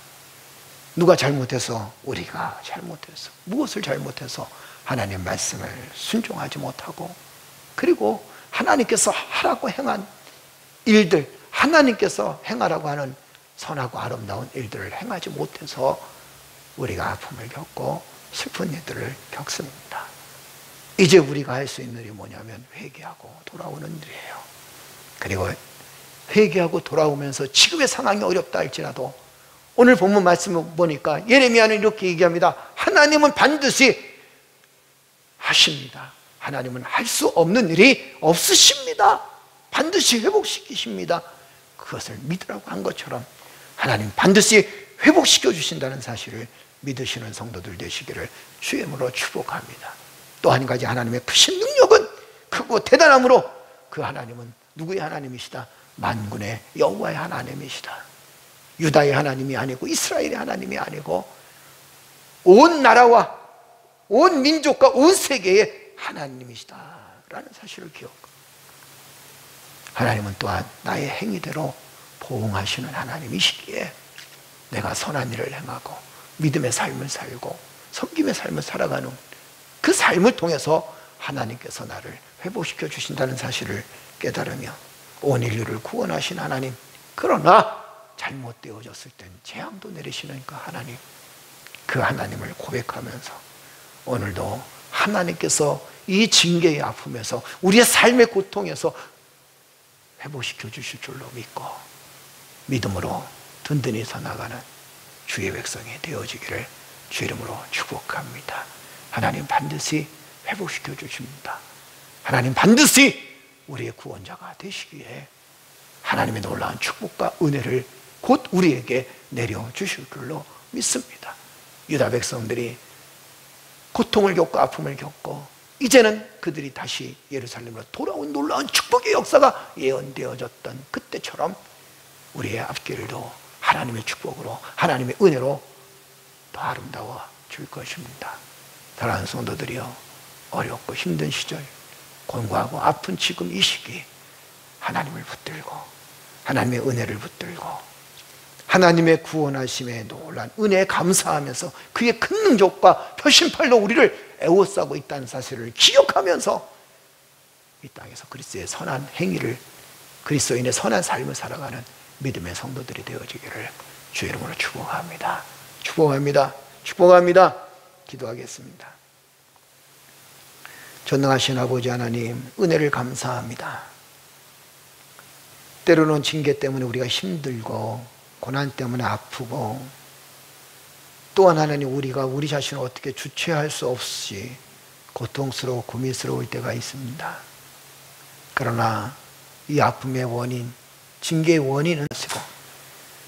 누가 잘못해서? 우리가 잘못해서. 무엇을 잘못해서? 하나님 말씀을 순종하지 못하고, 그리고 하나님께서 하라고 행한 일들, 하나님께서 행하라고 하는 선하고 아름다운 일들을 행하지 못해서 우리가 아픔을 겪고 슬픈 일들을 겪습니다. 이제 우리가 할 수 있는 일이 뭐냐면 회개하고 돌아오는 일이에요. 그리고 회개하고 돌아오면서 지금의 상황이 어렵다 할지라도 오늘 본문 말씀을 보니까 예레미야는 이렇게 얘기합니다. 하나님은 반드시 하십니다. 하나님은 할 수 없는 일이 없으십니다. 반드시 회복시키십니다. 그것을 믿으라고 한 것처럼 하나님 반드시 회복시켜 주신다는 사실을 믿으시는 성도들 되시기를 주의 이름으로 축복합니다. 또 한 가지, 하나님의 크신 능력은 크고 대단함으로 그 하나님은 누구의 하나님이시다? 만군의 여호와의 하나님이시다. 유다의 하나님이 아니고 이스라엘의 하나님이 아니고 온 나라와 온 민족과 온 세계의 하나님이시다라는 사실을 기억합니다. 하나님은 또한 나의 행위대로 보응하시는 하나님이시기에 내가 선한 일을 행하고 믿음의 삶을 살고 섬김의 삶을 살아가는 그 삶을 통해서 하나님께서 나를 회복시켜 주신다는 사실을 깨달으며 온 인류를 구원하신 하나님, 그러나 잘못되어졌을 땐 재앙도 내리시는 그 하나님, 그 하나님을 고백하면서 오늘도 하나님께서 이 징계의 아픔에서 우리의 삶의 고통에서 회복시켜 주실 줄로 믿고 믿음으로 든든히 서나가는 주의 백성이 되어지기를 주 이름으로 축복합니다. 하나님 반드시 회복시켜 주십니다. 하나님 반드시 우리의 구원자가 되시기에 하나님의 놀라운 축복과 은혜를 곧 우리에게 내려주실 줄로 믿습니다. 유다 백성들이 고통을 겪고 아픔을 겪고 이제는 그들이 다시 예루살렘으로 돌아온 놀라운 축복의 역사가 예언되어졌던 그때처럼 우리의 앞길도 하나님의 축복으로 하나님의 은혜로 더 아름다워 줄 것입니다. 사랑하는 성도들이여, 어렵고 힘든 시절, 곤고하고 아픈 지금 이 시기 하나님을 붙들고 하나님의 은혜를 붙들고 하나님의 구원하심에 놀란 은혜에 감사하면서 그의 큰 능력과 표심팔로 우리를 애워싸고 있다는 사실을 기억하면서 이 땅에서 그리스도의 선한 행위를, 그리스도인의 선한 삶을 살아가는 믿음의 성도들이 되어지기를 주의 이름으로 축복합니다. 축복합니다. 축복합니다. 기도하겠습니다. 전능하신 아버지 하나님, 은혜를 감사합니다. 때로는 징계 때문에 우리가 힘들고 고난 때문에 아프고 또한 하나님 우리가 우리 자신을 어떻게 주체할 수 없이 고통스러워 고민스러울 때가 있습니다. 그러나 이 아픔의 원인, 징계의 원인은 쓰고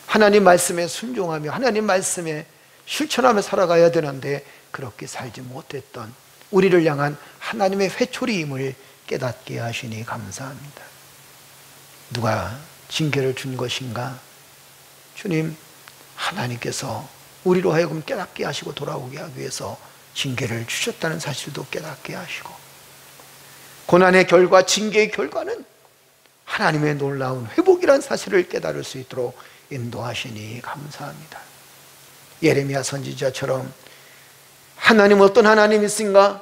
하나님 말씀에 순종하며 하나님 말씀에 실천하며 살아가야 되는데 그렇게 살지 못했던 우리를 향한 하나님의 회초리임을 깨닫게 하시니 감사합니다. 누가 징계를 준 것인가? 주님, 하나님께서 우리로 하여금 깨닫게 하시고 돌아오게 하기 위해서 징계를 주셨다는 사실도 깨닫게 하시고 고난의 결과, 징계의 결과는 하나님의 놀라운 회복이라는 사실을 깨달을 수 있도록 인도하시니 감사합니다. 예레미야 선지자처럼 하나님 어떤 하나님이신가?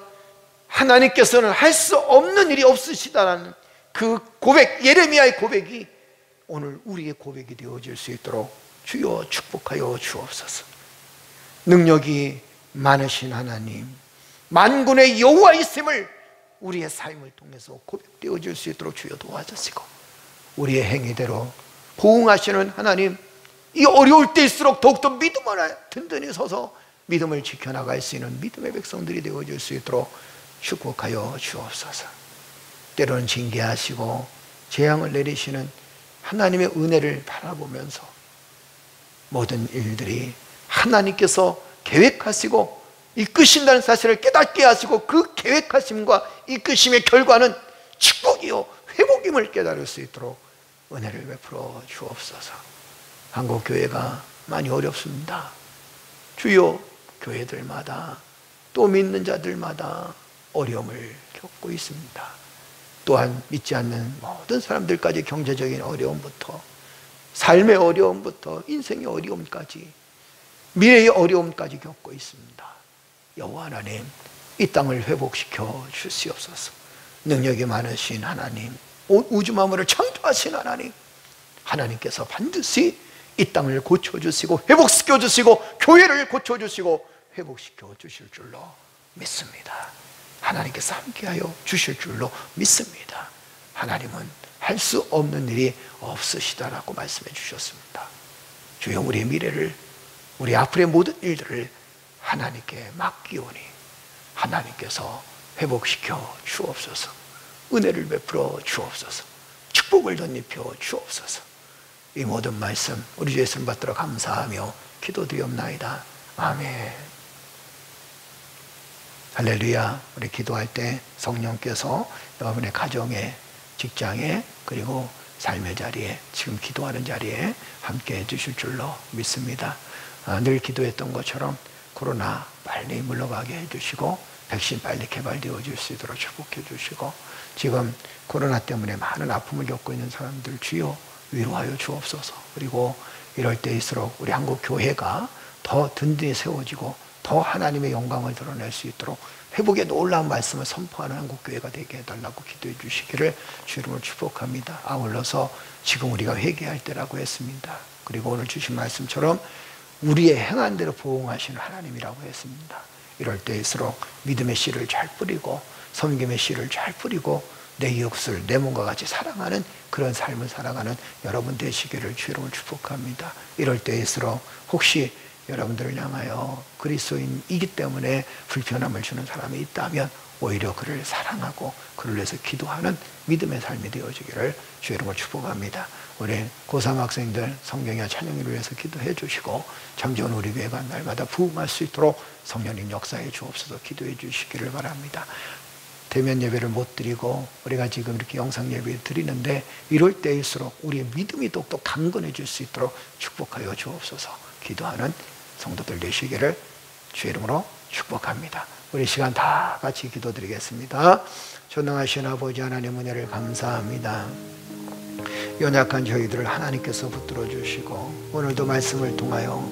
하나님께서는 할 수 없는 일이 없으시다라는 그 고백, 예레미야의 고백이 오늘 우리의 고백이 되어질 수 있도록 주여 축복하여 주옵소서. 능력이 많으신 하나님, 만군의 여호와이심을 우리의 삶을 통해서 고백되어질 수 있도록 주여 도와주시고 우리의 행위대로 보응하시는 하나님, 이 어려울 때일수록 더욱더 믿음을 든든히 서서 믿음을 지켜나갈 수 있는 믿음의 백성들이 되어질 수 있도록 축복하여 주옵소서. 때로는 징계하시고 재앙을 내리시는 하나님의 은혜를 바라보면서 모든 일들이 하나님께서 계획하시고 이끄신다는 사실을 깨닫게 하시고 그 계획하심과 이끄심의 결과는 축복이요 회복임을 깨달을 수 있도록 은혜를 베풀어 주옵소서. 한국교회가 많이 어렵습니다. 주요 교회들마다 또 믿는 자들마다 어려움을 겪고 있습니다. 또한 믿지 않는 모든 사람들까지 경제적인 어려움부터 삶의 어려움부터 인생의 어려움까지 미래의 어려움까지 겪고 있습니다. 여호와 하나님, 이 땅을 회복시켜 주시옵소서. 능력이 많으신 하나님, 온 우주 만물을 창조하신 하나님, 하나님께서 반드시 이 땅을 고쳐주시고 회복시켜 주시고 교회를 고쳐주시고 회복시켜 주실 줄로 믿습니다. 하나님께서 함께하여 주실 줄로 믿습니다. 하나님은 할 수 없는 일이 없으시다라고 말씀해 주셨습니다. 주여, 우리의 미래를, 우리 앞으로의 모든 일들을 하나님께 맡기오니 하나님께서 회복시켜 주옵소서. 은혜를 베풀어 주옵소서. 축복을 덧입혀 주옵소서. 이 모든 말씀 우리 주 예수님 받들어 감사하며 기도드리옵나이다. 아멘. 할렐루야. 우리 기도할 때 성령께서 여러분의 가정에, 직장에, 그리고 삶의 자리에, 지금 기도하는 자리에 함께 해주실 줄로 믿습니다. 늘 기도했던 것처럼 코로나 빨리 물러가게 해주시고 백신 빨리 개발되어 줄 수 있도록 축복해 주시고, 지금 코로나 때문에 많은 아픔을 겪고 있는 사람들 주여 위로하여 주옵소서. 그리고 이럴 때일수록 우리 한국 교회가 더 든든히 세워지고 더 하나님의 영광을 드러낼 수 있도록 회복의 놀라운 말씀을 선포하는 한국교회가 되게 해달라고 기도해 주시기를 주 이름으로 축복합니다. 아울러서 지금 우리가 회개할 때라고 했습니다. 그리고 오늘 주신 말씀처럼 우리의 행한 대로 보응하시는 하나님이라고 했습니다. 이럴 때일수록 믿음의 씨를 잘 뿌리고 섬김의 씨를 잘 뿌리고 내 이웃을 내 몸과 같이 사랑하는 그런 삶을 살아가는 여러분 되시기를 주 이름으로 축복합니다. 이럴 때일수록 혹시 여러분들을 향하여 그리스도인이기 때문에 불편함을 주는 사람이 있다면 오히려 그를 사랑하고 그를 위해서 기도하는 믿음의 삶이 되어지기를 주 이름으로 축복합니다. 우리 고3 학생들 성경이와 찬양을 위해서 기도해 주시고 잠재운 우리 교회가 날마다 부흥할 수 있도록 성령님 역사해 주옵소서. 기도해 주시기를 바랍니다. 대면 예배를 못 드리고 우리가 지금 이렇게 영상 예배 드리는데 이럴 때일수록 우리의 믿음이 더욱더 강건해질 수 있도록 축복하여 주옵소서. 기도하는 성도들 되시기를 주의 이름으로 축복합니다. 우리 시간 다 같이 기도드리겠습니다. 전능하신 아버지 하나님, 은혜를 감사합니다. 연약한 저희들을 하나님께서 붙들어 주시고 오늘도 말씀을 통하여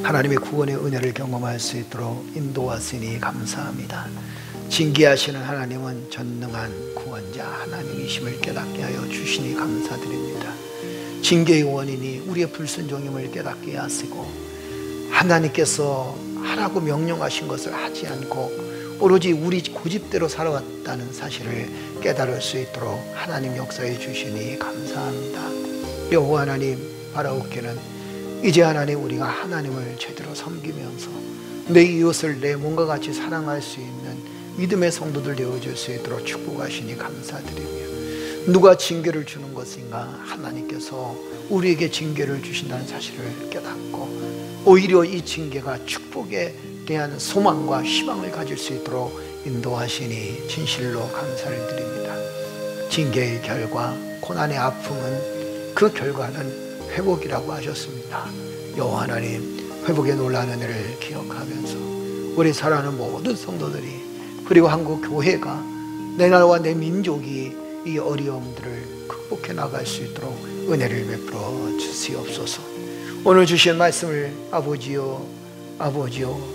하나님의 구원의 은혜를 경험할 수 있도록 인도하시니 감사합니다. 징계하시는 하나님은 전능한 구원자 하나님이심을 깨닫게 하여 주시니 감사드립니다. 징계의 원인이 우리의 불순종임을 깨닫게 하시고 하나님께서 하라고 명령하신 것을 하지 않고 오로지 우리 고집대로 살아왔다는 사실을 깨달을 수 있도록 하나님 역사해 주시니 감사합니다. 여호와 하나님, 바라옵기는 이제 하나님 우리가 하나님을 제대로 섬기면서 내 이웃을 내 몸과 같이 사랑할 수 있는 믿음의 성도들 되어줄 수 있도록 축복하시니 감사드리며, 누가 징계를 주는 것인가 하나님께서 우리에게 징계를 주신다는 사실을 깨닫고 오히려 이 징계가 축복에 대한 소망과 희망을 가질 수 있도록 인도하시니 진실로 감사를 드립니다. 징계의 결과, 고난의 아픔은 그 결과는 회복이라고 하셨습니다. 여호와 하나님, 회복의 놀라운 은혜를 기억하면서 우리 사랑하는 모든 성도들이, 그리고 한국 교회가, 내 나라와 내 민족이 이 어려움들을 극복해 나갈 수 있도록 은혜를 베풀어 주시옵소서. 오늘 주신 말씀을 아버지요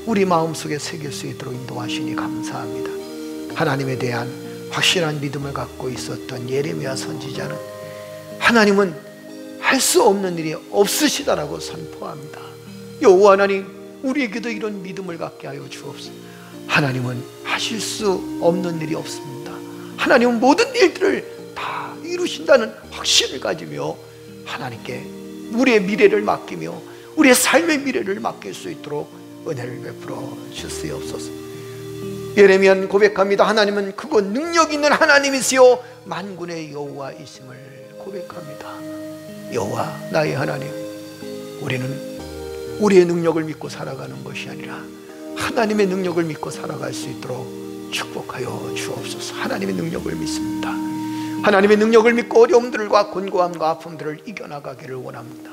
우리 마음속에 새길 수 있도록 인도하시니 감사합니다. 하나님에 대한 확실한 믿음을 갖고 있었던 예레미야 선지자는 하나님은 할 수 없는 일이 없으시다라고 선포합니다. 여호와 하나님, 우리에게도 이런 믿음을 갖게 하여 주옵소서. 하나님은 하실 수 없는 일이 없습니다. 하나님은 모든 일들을 다 이루신다는 확신을 가지며 하나님께 우리의 미래를 맡기며 우리의 삶의 미래를 맡길 수 있도록 은혜를 베풀어 주시옵소서. 예레미야는 고백합니다. 하나님은 크고 능력 있는 하나님이시요 만군의 여호와이심을 고백합니다. 여호와 나의 하나님, 우리는 우리의 능력을 믿고 살아가는 것이 아니라 하나님의 능력을 믿고 살아갈 수 있도록 축복하여 주옵소서. 하나님의 능력을 믿습니다. 하나님의 능력을 믿고 어려움들과 곤고함과 아픔들을 이겨나가기를 원합니다.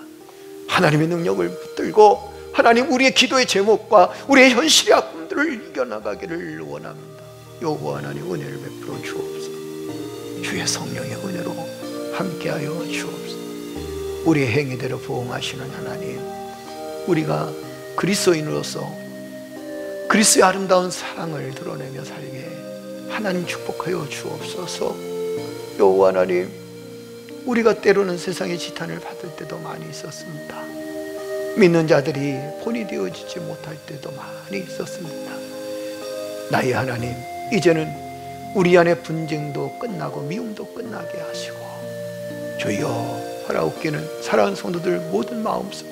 하나님의 능력을 붙들고 하나님 우리의 기도의 제목과 우리의 현실의 아픔들을 이겨나가기를 원합니다. 여호와 하나님 은혜를 베풀어 주옵소서. 주의 성령의 은혜로 함께하여 주옵소서. 우리의 행위대로 보응하시는 하나님, 우리가 그리스도인으로서 그리스도의 아름다운 사랑을 드러내며 살게 하나님 축복하여 주옵소서. 여호와 하나님, 우리가 때로는 세상의 지탄을 받을 때도 많이 있었습니다. 믿는 자들이 본이 되어지지 못할 때도 많이 있었습니다. 나의 하나님, 이제는 우리 안에 분쟁도 끝나고 미움도 끝나게 하시고, 주여 바라옵기는 사랑하는 성도들 모든 마음속,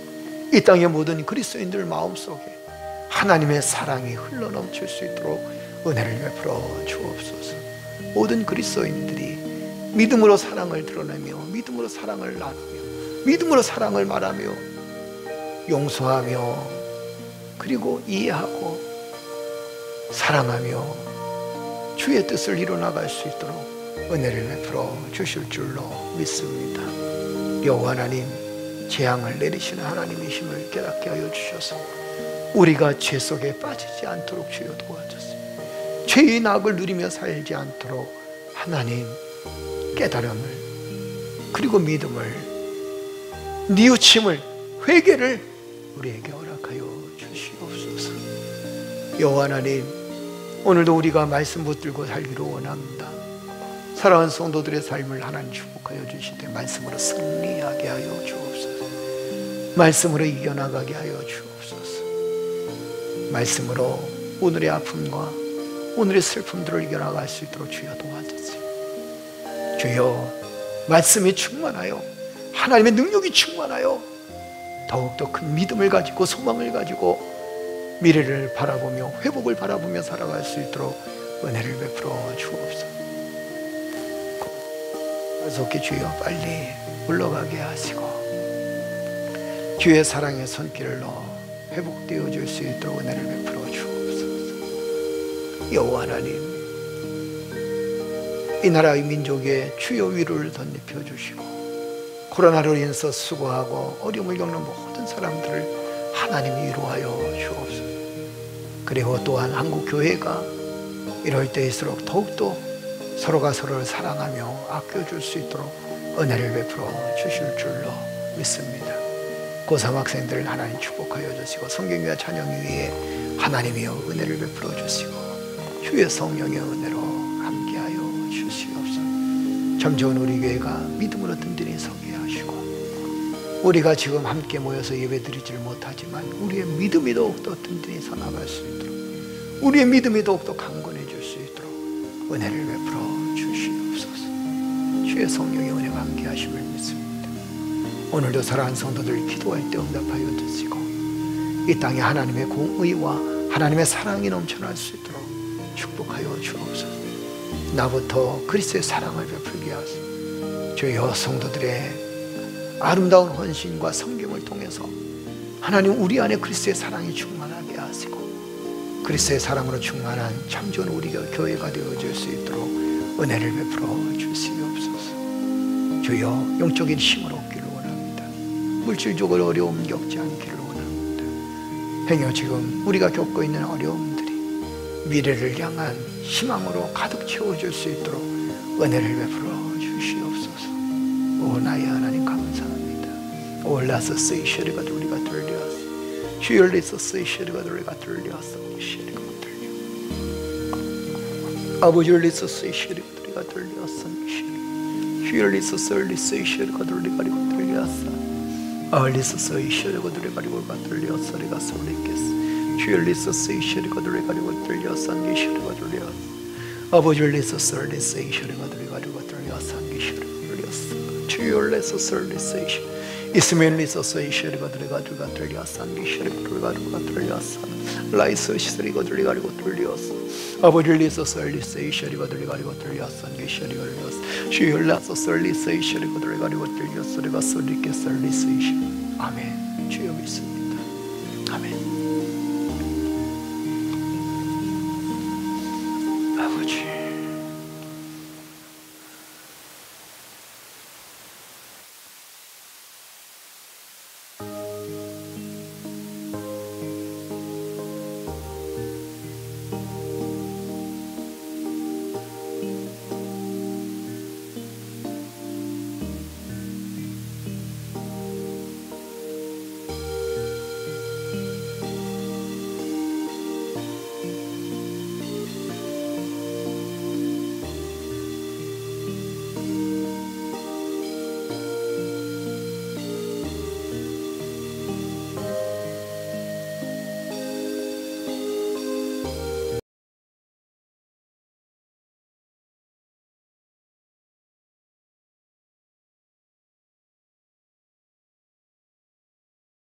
이 땅의 모든 그리스도인들 마음속에 하나님의 사랑이 흘러넘칠 수 있도록 은혜를 베풀어 주옵소서. 모든 그리스도인들이 믿음으로 사랑을 드러내며 믿음으로 사랑을 나누며 믿음으로 사랑을 말하며 용서하며 그리고 이해하고 사랑하며 주의 뜻을 이뤄나갈 수 있도록 은혜를 베풀어 주실 줄로 믿습니다. 여호와 하나님, 재앙을 내리시는 하나님이심을 깨닫게 하여 주셔서 우리가 죄 속에 빠지지 않도록 주여 도와주세요. 죄의 낙을 누리며 살지 않도록 하나님 깨달음을 그리고 믿음을 뉘우침을 회개를 우리에게 허락하여 주시옵소서. 여호와 하나님, 오늘도 우리가 말씀 붙들고 살기를 원합니다. 사랑하는 성도들의 삶을 하나님 축복하여 주시되 말씀으로 승리하게 하여 주옵소서. 말씀으로 이겨나가게 하여 주옵소서. 말씀으로 오늘의 아픔과 오늘의 슬픔들을 이겨나갈 수 있도록 주여 도와주세요. 주여, 말씀이 충만하여 하나님의 능력이 충만하여 더욱더 큰 믿음을 가지고 소망을 가지고 미래를 바라보며 회복을 바라보며 살아갈 수 있도록 은혜를 베풀어 주옵소서. 속히 주여 빨리 물러가게 하시고 주의 사랑의 손길로 회복되어 줄 수 있도록 은혜를 베풀어 주옵소서. 여호와 하나님, 이 나라의 민족에 주여 위로를 덧입혀 주시고 코로나로 인해서 수고하고 어려움을 겪는 모든 사람들을 하나님이 위로하여 주옵소서. 그리고 또한 한국 교회가 이럴 때일수록 더욱더 서로가 서로를 사랑하며 아껴줄 수 있도록 은혜를 베풀어 주실 줄로 믿습니다. 고3 학생들을 하나님 축복하여 주시고 성경과 찬양 위에 하나님이여 은혜를 베풀어 주시고 주의 성령의 은혜로 함께하여 주시옵소서. 점점 우리 교회가 믿음으로 든든히 서게 하시고 우리가 지금 함께 모여서 예배드리지를 못하지만 우리의 믿음이 더욱더 든든히 서나갈 수 있도록 우리의 믿음이 더욱더 강건해질 수 있도록 은혜를 베풀어 주시옵소서. 주의 성령의 은혜가 함께 하심을 믿습니다. 오늘도 사랑하는 성도들 기도할 때 응답하여 주시고 이 땅에 하나님의 공의와 하나님의 사랑이 넘쳐날 수 있도록 축복하여 주옵소서. 나부터 그리스도의 사랑을 베풀게 하소서. 주여, 성도들의 아름다운 헌신과 성경을 통해서 하나님 우리 안에 그리스도의 사랑이 충만하게 하시고 그리스도의 사랑으로 충만한 참 좋은 우리 교회가 되어줄 수 있도록 은혜를 베풀어 주시옵소서. 주여, 영적인 힘을 얻기를 원합니다. 물질적으로 어려움 겪지 않기를 원합니다. 행여 지금 우리가 겪고 있는 어려움들이 미래를 향한 희망으로 가득 채워줄 수 있도록 은혜를 베풀어 주시옵소서. 오 나의 하나님 감사합니다. 올라서 쓰이시리가 우리가 들려서 주열리서 쓰이시리가 우리가 들려서 시리가 들려 아버지 열리서 쓰이시리가 우리가 들려서 주열리서 쓰이시리가 우리가 들려서 아울리서 쓰이시리가 우리가 들려서 우리가 소리겠어 주열리서 쓰이시리가 우리가 들려서 시리가 들려서 아버지를 내서 설리세이션을 가지고 들려 상기시를 들렸어. 주를 내서 설리세이션 이스멜리서 세이션을 가지고 들려 상기시를 가지고 들렸어. 라이스 시스리가 들려가지고 들렸어. 아버지를 내서 설리세이션을 가지고 들려 상기시를 들렸어. 주를 내서 설리세이션을 가지고 들렸어. 내가 설리게 설리세이션. 아멘. 주여 믿습니다. 아멘. 아버지